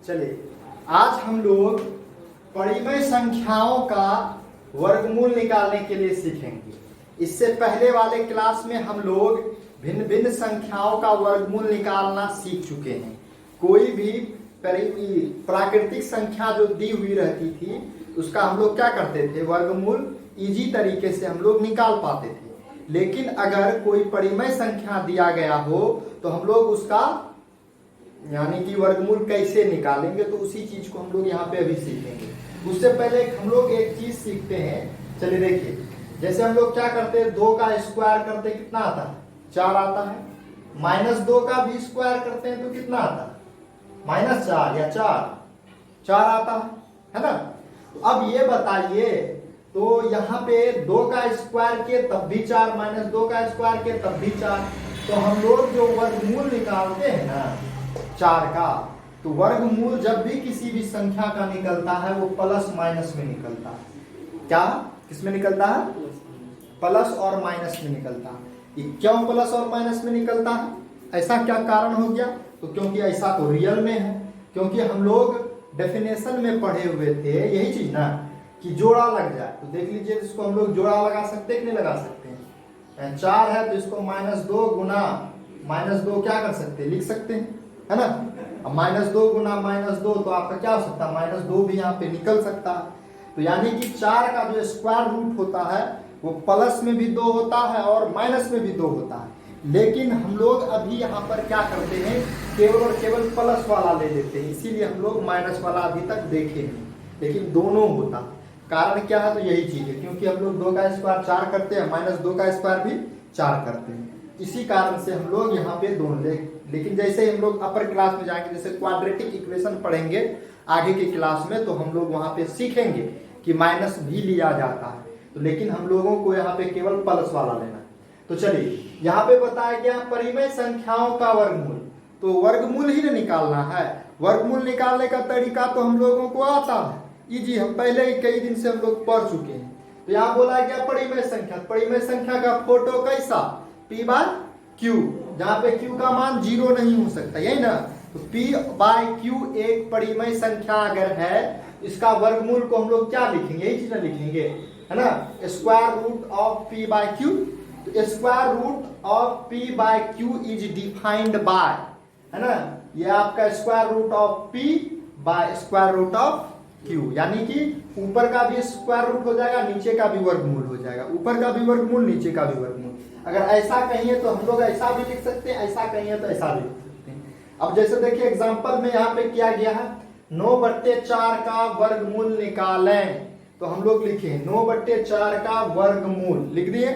चलिए आज हम लोग परिमेय संख्याओं का वर्गमूल निकालने के लिए सीखेंगे। इससे पहले वाले क्लास में हम लोग भिन्न भिन्न संख्याओं का वर्गमूल निकालना सीख चुके हैं। कोई भी प्राकृतिक संख्या जो दी हुई रहती थी उसका हम लोग क्या करते थे, वर्गमूल इजी तरीके से हम लोग निकाल पाते थे। लेकिन अगर कोई परिमेय संख्या दिया गया हो तो हम लोग उसका यानी कि वर्गमूल कैसे निकालेंगे, तो उसी चीज को हम लोग यहाँ पे अभी सीखेंगे। उससे पहले हम लोग एक चीज सीखते हैं। चलिए देखिए, जैसे हम लोग क्या करते हैं, 2 का स्क्वायर करते कितना आता है, 4 आता है। -2 का भी स्क्वायर करते हैं तो कितना आता है, -4 या 4 आता है ना। तो अब ये बताइए, तो यहाँ पे 2 का स्क्वायर किए तब भी 4, -2 का स्क्वायर किए तब भी 4। तो हम लोग जो वर्गमूल निकालते हैं ना 4 का, तो वर्गमूल जब भी किसी भी संख्या का निकलता है वो प्लस माइनस में निकलता है। क्या किस में निकलता है, प्लस और माइनस में निकलता है। ये क्यों प्लस और माइनस में निकलता है, ऐसा क्या कारण हो गया, तो क्योंकि ऐसा तो रियल में है। क्योंकि हम लोग डेफिनेशन में पढ़े हुए थे यही चीज ना कि जोड़ा लग जाए। तो देख लीजिए, इसको हम लोग जोड़ा लगा सकते हैं कि नहीं लगा सकते हैं। 4 है तो इसको -2 गुना -2 क्या कर सकते हैं, लिख सकते हैं, है ना। अब -2 गुना -2 तो आपका क्या हो सकता है, -2 भी यहाँ पे निकल सकता है। तो यानी कि 4 का जो स्क्वायर रूट होता है वो प्लस में भी 2 होता है और माइनस में भी 2 होता है। लेकिन हम लोग अभी यहाँ पर क्या करते हैं, केवल और केवल प्लस वाला ले लेते हैं, इसीलिए हम लोग माइनस वाला अभी तक देखे नहीं। लेकिन दोनों होता, कारण क्या है, तो यही चीज है क्योंकि हम लोग 2 का स्क्वायर 4 करते हैं, -2 का स्क्वायर भी 4 करते हैं। इसी कारण से हम लोग यहाँ पे दोनों लेकिन जैसे ही हम लोग अपर क्लास में जाएंगे, जैसे क्वाड्रेटिक इक्वेशन पढ़ेंगे आगे की क्लास में, तो हम लोग वहां पे सीखेंगे कि माइनस भी लिया जाता है। तो लेकिन हम लोगों को यहाँ पे केवल प्लस वाला लेना है। तो चलिए यहाँ पे बताया गया परिमेय संख्याओं का वर्गमूल, तो वर्गमूल ही निकालना है। वर्गमूल निकालने का तरीका तो हम लोगों को आता है, इजी, हम पहले ही कई दिन से हम लोग पढ़ चुके हैं। तो यहाँ बोला गया परिमेय संख्या, परिमेय संख्या का फोटो कैसा, P/Q, जहाँ पे Q का मान 0 नहीं हो सकता, यही ना। तो P/Q एक परिमेय संख्या अगर है, इसका वर्गमूल को हम लोग क्या लिखेंगे, यही चीज लिखेंगे, है ना, स्क्वायर रूट ऑफ P/Q। तो square root of P/Q is defined by, है ना, ये आपका square root of P by square root of Q, यानी कि ऊपर का भी स्क्वायर रूट हो जाएगा, नीचे का भी वर्गमूल हो जाएगा, ऊपर का भी वर्गमूल, नीचे का भी वर्गमूल। अगर ऐसा कहिए तो हम लोग ऐसा भी लिख सकते हैं, ऐसा कहिए तो ऐसा भी लिख सकते हैं। अब जैसे देखिए एग्जांपल में यहाँ पे किया गया है, 9/4 का वर्गमूल निकालें। तो हम लोग लिखे 9/4 का वर्गमूल लिख दिए।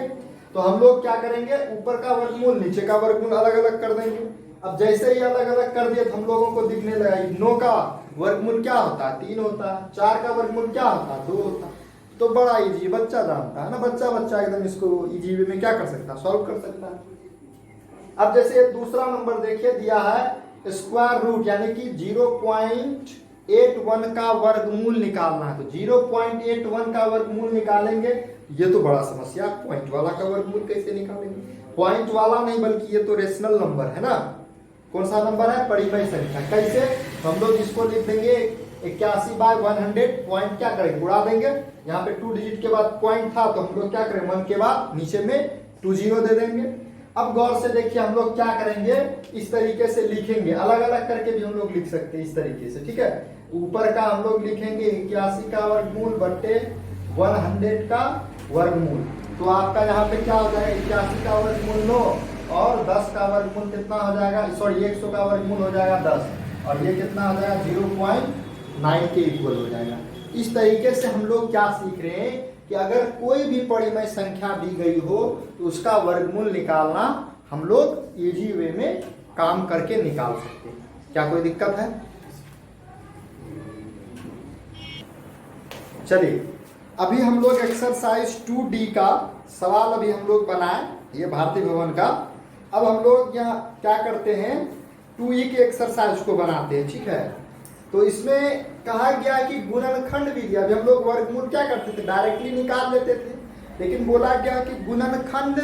तो हम लोग क्या करेंगे, ऊपर का वर्गमूल नीचे का वर्गमूल अलग अलग कर देंगे। अब जैसे ही अलग अलग कर दिए तो हम लोगों को दिखने लगा 9 का वर्गमूल क्या होता है, 3 होता है। 4 का वर्गमूल क्या होता है, 2 होता है। तो बड़ा इजी, बच्चा जानता है ना, बच्चा एकदम इसको इजी वे में क्या कर सकता है, सॉल्व कर सकता है। अब जैसे दूसरा नंबर देखिए दिया है स्क्वायर रूट, यानी कि 0.81 का वर्गमूल निकालना है। तो 0.81 का वर्गमूल निकालेंगे, ये तो बड़ा समस्या, पॉइंट वाला का वर्गमूल कैसे निकालेंगे। पॉइंट वाला नहीं बल्कि ये तो रेशनल नंबर है ना, कौन सा नंबर है, परिमेय संख्या। कैसे, हम लोग इसको लिख देंगे 81/100, पॉइंट क्या करेंगे, उड़ा देंगे। यहाँ पे 2 डिजिट के बाद पॉइंट था तो हम लोग क्या करेंगे, 1 के बाद नीचे में 20 दे देंगे। अब गौर से देखिए, हम लोग क्या करेंगे, इस तरीके से लिखेंगे, अलग अलग करके भी हम लोग लिख सकते हैं इस तरीके से, ठीक है। ऊपर का हम लोग लिखेंगे 81 का वर्गमूल बट्टे 100 का वर्गमूल। तो आपका यहाँ पे क्या हो जाएगा, 81 का वर्गमूल 9 और 10 का वर्गमूल कितना हो जाएगा, सॉरी 100 का वर्गमूल हो जाएगा 10 और ये कितना हो जाएगा 0.9 के इक्वल हो जाएगा। इस तरीके से हम लोग क्या सीख रहे हैं कि अगर कोई भी परिमेय संख्या दी गई हो तो उसका वर्गमूल निकालना हम लोग इजी वे में काम करके निकाल सकते हैं। क्या कोई दिक्कत है, चलिए अभी हम लोग एक्सरसाइज 2D का सवाल अभी हम लोग बनाए, ये भारतीय भवन का। अब हम लोग यहाँ क्या करते हैं, 2E के एक्सरसाइज को बनाते हैं, ठीक है। तो इसमें कहा गया कि गुणनखंड विधि, अभी हम लोग वर्गमूल क्या करते थे, डायरेक्टली निकाल लेते थे। लेकिन बोला गया कि गुणनखंड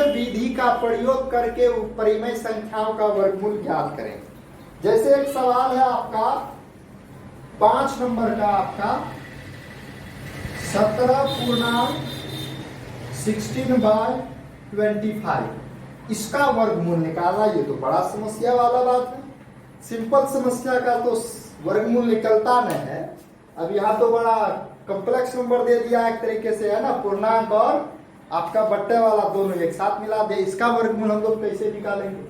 विधि का प्रयोग करके परिमेय संख्याओं का वर्गमूल ज्ञात करें। जैसे एक सवाल है आपका 5 नंबर का, आपका 17/16/25 इसका वर्गमूल निकालना। ये तो बड़ा समस्या वाला बात है। सिंपल समस्या का तो वर्गमूल निकलता नहीं है। अब यहाँ तो बड़ा कॉम्प्लेक्स नंबर दे दिया एक तरीके से, है ना, पूर्णांक और आपका बट्टे वाला दोनों एक साथ मिला दे, इसका वर्गमूल हम लोग कैसे निकालेंगे?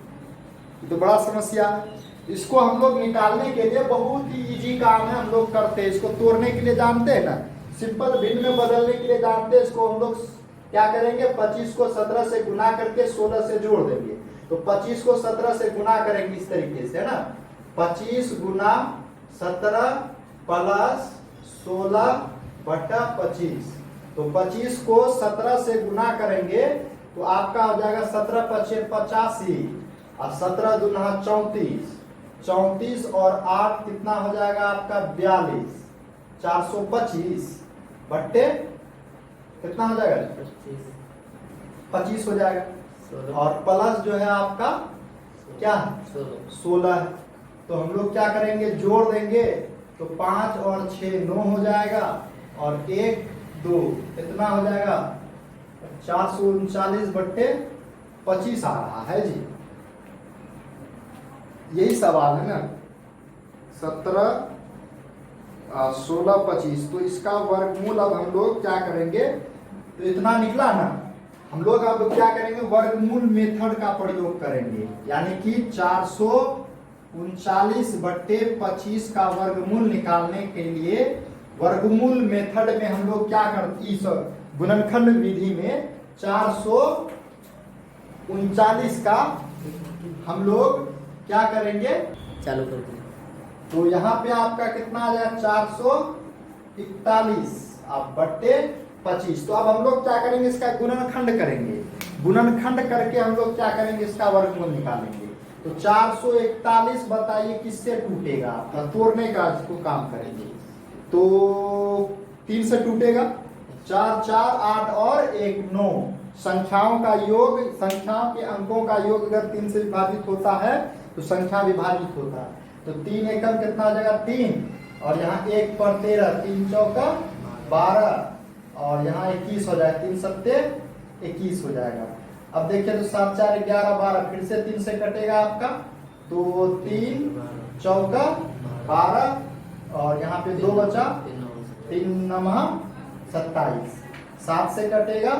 तो बड़ा समस्या है। इसको हम लोग निकालने के लिए बहुत ही इजी काम है, हम लोग करते हैं। इसको तोड़ने के लिए जानते हैं ना, सिंपल भिन्न में बदलने के लिए जानते हैं। इसको हम लोग क्या करेंगे, 25 को 17 से गुना करके 16 से जोड़ देंगे। तो 25 को 17 से गुना करेंगे इस तरीके से, है ना, 25 गुना 17 प्लस 16/25। तो 25 को 17 से गुना करेंगे तो आपका हो जाएगा 17×5 = 85 और 17 दूना 34, 34 और 8 कितना हो जाएगा आपका 42, 425 बट्टे कितना हो जाएगा 25 हो जाएगा। और प्लस जो है आपका क्या 16 है। तो हम लोग क्या करेंगे, जोड़ देंगे तो 5 और 6 9 हो जाएगा और 1 2 कितना हो जाएगा 439/25 आ रहा है जी। यही सवाल है ना, 17 16 25। तो इसका वर्गमूल अब हम लोग क्या करेंगे, तो इतना निकला ना, हम लोग अब क्या करेंगे, वर्गमूल मेथड का प्रयोग करेंगे। यानी कि 439/25 का वर्गमूल निकालने के लिए वर्गमूल मेथड में हम लोग क्या करते, इस गुणनखंड विधि में 439 का हम लोग क्या करेंगे, चालू कर दें। तो यहाँ पे आपका कितना आ जाएगा 441 आप बट्टे 25। तो अब हम लोग क्या करेंगे, इसका गुणनखंड करेंगे। गुणनखंड करके हम लोग क्या करेंगे, इसका वर्गमूल निकालेंगे। तो 441 बताइए किससे टूटेगा, तोड़ने का इसको काम करेंगे। तो 3 से टूटेगा, 4 4 8 और 1 9। संख्याओं का योग, संख्याओं के अंकों का योग अगर 3 से विभाजित होता है तो संख्या विभाजित होता है। तो 3 एकम कितना हो जाएगा 3 और यहाँ 1 पर 13, 3 चौका 12 और यहाँ 21 हो जाएगा, 3 सत्ते 21 हो जाएगा। अब देखिए तो 7 4 11 12, फिर से 3 से कटेगा आपका, तो 3 चौका 12 और यहाँ पे 2 बचा, 3 9 27, 7 से कटेगा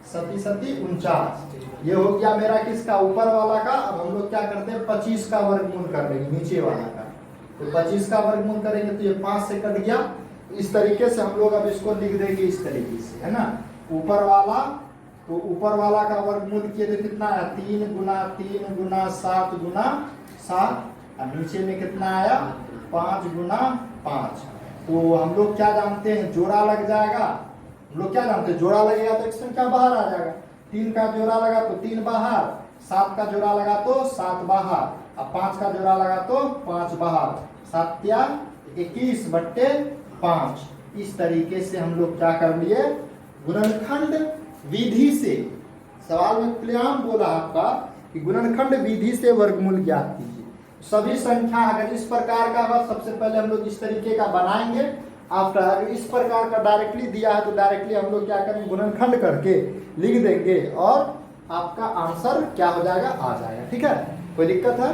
7 7 49। ये हो गया मेरा किसका, ऊपर वाला का। अब हम लोग क्या करते हैं 25 का वर्गमूल कर देंगे नीचे वाला का। तो 25 का वर्गमूल करेंगे तो ये 5 से कट गया। इस तरीके से हम लोग अब इसको लिख देंगे इस तरीके से, है ना। ऊपर वाला, तो ऊपर वाला का वर्गमूल किए तो कितना आया 3 गुना 3 गुना 7 गुना 7 और नीचे में कितना आया 5 गुना 5। तो हम लोग क्या जानते हैं, जोड़ा लग जाएगा। हम लोग क्या जानते हैं, जोड़ा लगेगा तो एक संख्या बाहर आ जाएगा। 3 का जोड़ा लगा तो 3 बाहर, 7 का जोड़ा लगा तो 7 बाहर, अब 5 का जोड़ा लगा तो 5 बाहर, 7 या 21 बट्टे 5। इस तरीके से हम लोग क्या कर लिए, गुणनखंड विधि से। सवाल में खुलेआम बोला आपका कि गुणनखंड विधि से वर्गमूल ज्ञात कीजिए। सभी संख्या अगर इस प्रकार का होगा, सबसे पहले हम लोग इस तरीके का बनाएंगे। आफ्टर अगर इस प्रकार का डायरेक्टली दिया है तो डायरेक्टली हम लोग क्या करेंगे, गुणनखंड करके लिख देंगे और आपका आंसर क्या हो जाएगा, आ जाएगा। ठीक है, कोई दिक्कत है?